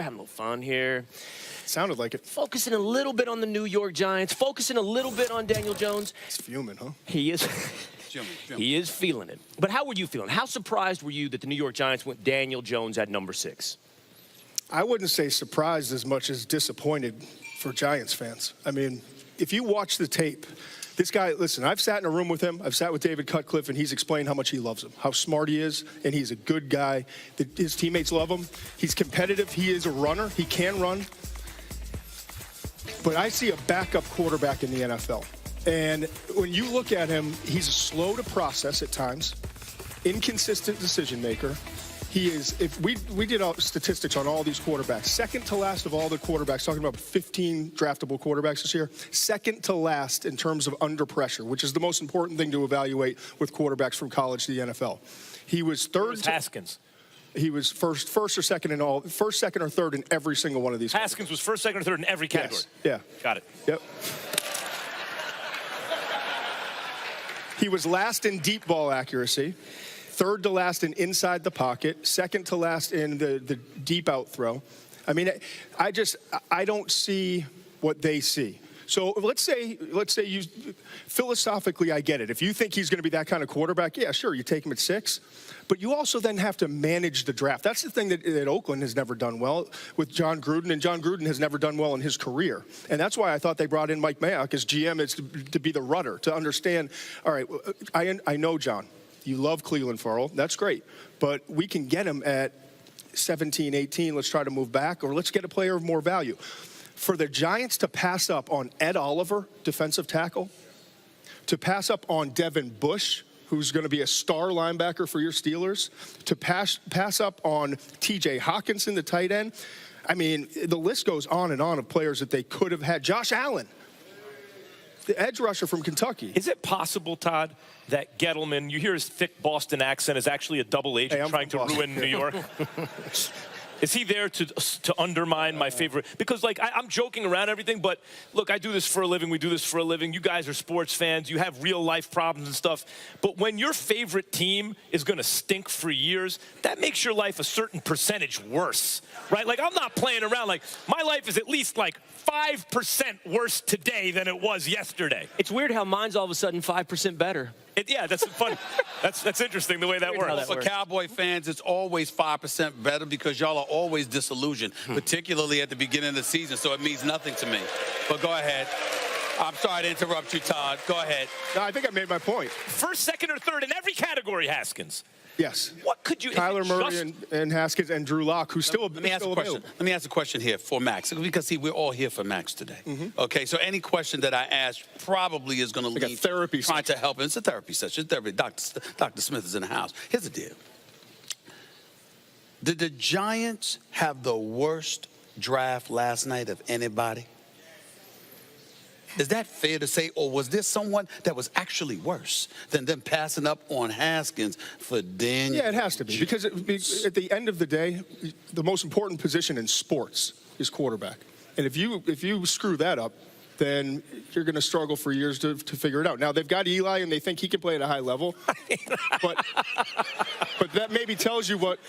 we're having a little fun here. Sounded like it. Focusing a little bit on the New York Giants, focusing a little bit on Daniel Jones. He's fuming, huh? He is. He is feeling it. But how were you feeling? How surprised were you that the New York Giants went Daniel Jones at number 6? I wouldn't say surprised as much as disappointed for Giants fans. I mean, if you watch the tape, this guy, listen, I've sat in a room with him. I've sat with David Cutcliffe, and he's explained how much he loves him, how smart he is, and he's a good guy. His teammates love him. He's competitive. He is a runner. He can run. But I see a backup quarterback in the NFL. And when you look at him, he's slow to process at times, inconsistent decision maker. He is, if we did statistics on all these quarterbacks, second to last of all the quarterbacks, talking about 15 draftable quarterbacks this year, second to last in terms of under pressure, which is the most important thing to evaluate with quarterbacks from college to the NFL. He was third. Haskins. He was first or second in all, first, second, or third in every single one of these. Haskins was first, second, or third in every category. Yes. Yeah. Got it. Yep. He was last in deep ball accuracy, third to last in inside the pocket, second to last in the deep out throw. I mean, I don't see what they see. So let's say you, philosophically, I get it. If you think he's going to be that kind of quarterback, yeah, sure, you take him at 6. But you also then have to manage the draft. That's the thing that Oakland has never done well with John Gruden, and John Gruden has never done well in his career. And that's why I thought they brought in Mike Mayock as GM is to be the rudder, to understand, all right, I know, John, you love Cleveland Farrell. That's great. But we can get him at 17, 18. Let's try to move back, or let's get a player of more value. For the Giants to pass up on Ed Oliver, defensive tackle, to pass up on Devin Bush, who's going to be a star linebacker for your Steelers, to pass up on T.J. Hawkinson, the tight end. I mean, the list goes on and on of players that they could have had. Josh Allen, the edge rusher from Kentucky. Is it possible, Todd, that Gettleman, you hear his thick Boston accent, is actually a double agent trying to ruin New York? Is he there to undermine my favorite? Because, like, I'm joking around everything, but, look, I do this for a living. We do this for a living. You guys are sports fans. You have real-life problems and stuff. But when your favorite team is going to stink for years, that makes your life a certain percentage worse, right? Like, I'm not playing around. Like, my life is at least, like, 5% worse today than it was yesterday. It's weird how mine's all of a sudden 5% better. Yeah, that's fun. That's interesting the way that works. For Cowboy fans, it's always 5% better because y'all are always disillusioned, particularly at the beginning of the season, so it means nothing to me. But go ahead. I'm sorry to interrupt you, Todd. Go ahead. No, I think I made my point. First, second, or third in every category, Haskins. Yes. What could you... Kyler Murray and Haskins and Drew Lock, who's still Let me ask a question. Let me ask a question here for Max, because, see, we're all here for Max today. Okay, so any question that I ask probably is going to lead therapy trying to help. It's a therapy session. Therapy. Dr. Smith is in the house. Here's the deal. Did the Giants have the worst draft last night of anybody? Is that fair to say, or was there someone that was actually worse than them passing up on Haskins for Daniel? Yeah, it has to be, because at the end of the day, the most important position in sports is quarterback. And if you screw that up, then you're going to struggle for years to figure it out. Now, they've got Eli, and they think he can play at a high level. but that maybe tells you what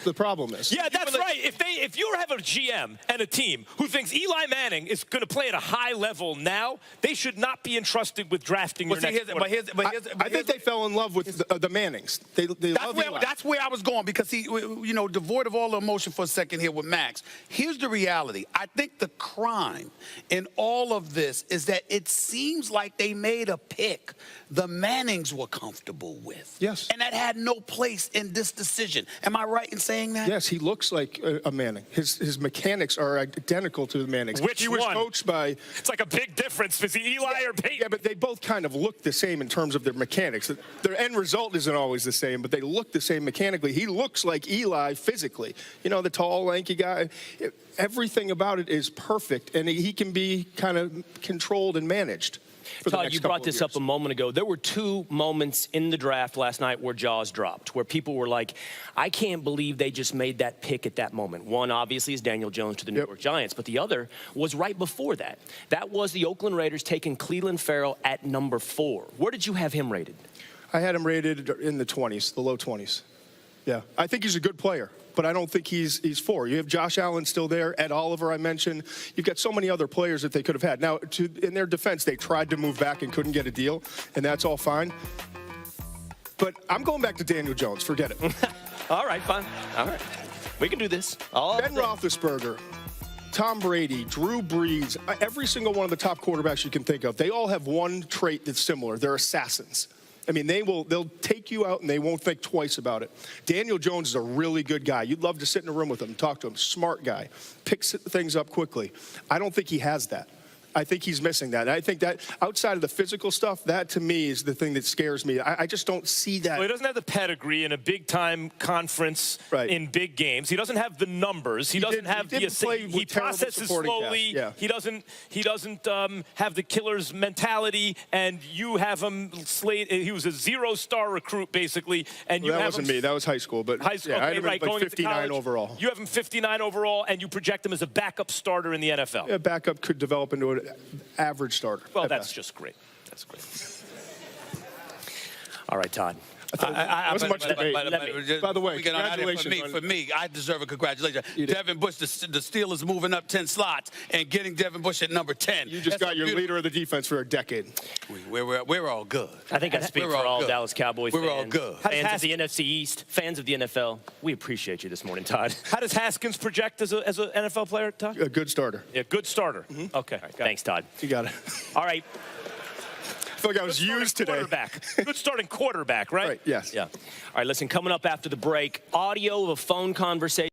the problem is. Yeah, that's right. If you have a GM and a team who thinks Eli Manning is going to play at a high level now, they should not be entrusted with drafting your next quarterback. I think they fell in love with the Mannings. They love Eli. That's where I was going, because he, you know, devoid of all the emotion for a second here with Max. Here's the reality. I think the crime in all of this is that it seems like they made a pick the Mannings were comfortable with. Yes. And that had no place in this decision. Am I right in saying that? Yes, he looks like a Manning. His mechanics are identical to the Mannings. Which he was one? Coached by... It's like a big difference. Is he Eli or Peyton? Yeah, but they both kind of look the same in terms of their mechanics. Their end result isn't always the same, but they look the same mechanically. He looks like Eli physically. You know, the tall, lanky guy. Everything about it is perfect, and he can be kind of controlled and managed. Todd, you brought this up a moment ago. There were 2 moments in the draft last night where jaws dropped, where people were like, I can't believe they just made that pick at that moment. One, obviously, is Daniel Jones to the New York Giants, but the other was right before that. That was the Oakland Raiders taking Clelin Ferrell at number 4. Where did you have him rated? I had him rated in the 20s, the low 20s. Yeah, I think he's a good player, but I don't think he's 4. You have Josh Allen still there, Ed Oliver I mentioned. You've got so many other players that they could have had. Now, in their defense, they tried to move back and couldn't get a deal, and that's all fine. But I'm going back to Daniel Jones. Forget it. All right, fine. All right. We can do this. Ben Roethlisberger, Tom Brady, Drew Brees, every single one of the top quarterbacks you can think of, they all have one trait that's similar. They're assassins. I mean, they'll take you out and they won't think twice about it. Daniel Jones is a really good guy. You'd love to sit in a room with him and talk to him. Smart guy. Picks things up quickly. I don't think he has that. I think he's missing that. I think that outside of the physical stuff, that to me is the thing that scares me. I just don't see that. Well, he doesn't have the pedigree in a big-time conference in big games. He doesn't have the numbers. He doesn't have the he processes slowly. Yeah. He doesn't have the killer's mentality. And you have him slated. He was a 0-star recruit basically. And you that have wasn't him, me. That was high school. But high school, yeah, okay, I had him right, like going 59 into overall. You have him 59 overall, and you project him as a backup starter in the NFL. Yeah, backup could develop into an average starter. Well, that's just great. That's great. All right, Todd. Wasn't much debate. By the way, we get on out here. congratulations For me, I deserve a congratulations. Devin Bush, the Steelers moving up 10 slots and getting Devin Bush at number 10. You just got your leader of the defense for a decade. We're all good. I think I speak for all good. Dallas Cowboys fans. We're all good. Fans of the NFC East, fans of the NFL. We appreciate you this morning, Todd. How does Haskins project as an NFL player, Todd? A good starter. Yeah, good starter. Okay. Right, thanks, Todd. You got it. All right. I feel like I was used today. Quarterback. Good starting quarterback, right? Right, yes. Yeah. All right, listen, coming up after the break, audio of a phone conversation.